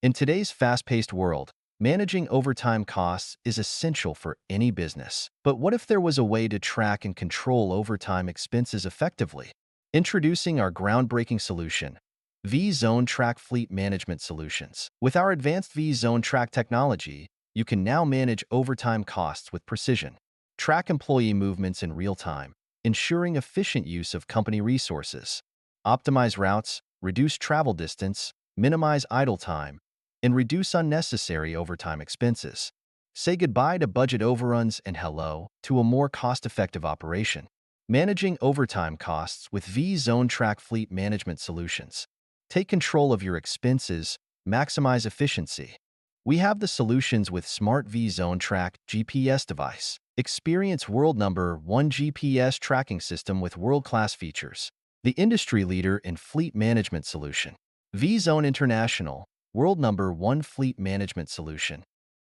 In today's fast-paced world, managing overtime costs is essential for any business. But what if there was a way to track and control overtime expenses effectively? Introducing our groundbreaking solution, V-Zone Track Fleet Management Solutions. With our advanced V-Zone Track technology, you can now manage overtime costs with precision. Track employee movements in real time, ensuring efficient use of company resources. Optimize routes, reduce travel distance, minimize idle time, and reduce unnecessary overtime expenses. Say goodbye to budget overruns and hello to a more cost-effective operation. Managing overtime costs with V-Zone Track Fleet Management Solutions. Take control of your expenses, maximize efficiency. We have the solutions with Smart V-Zone Track GPS device. Experience world number one GPS tracking system with world-class features. The industry leader in fleet management solution. V-Zone International, world number one fleet management solution.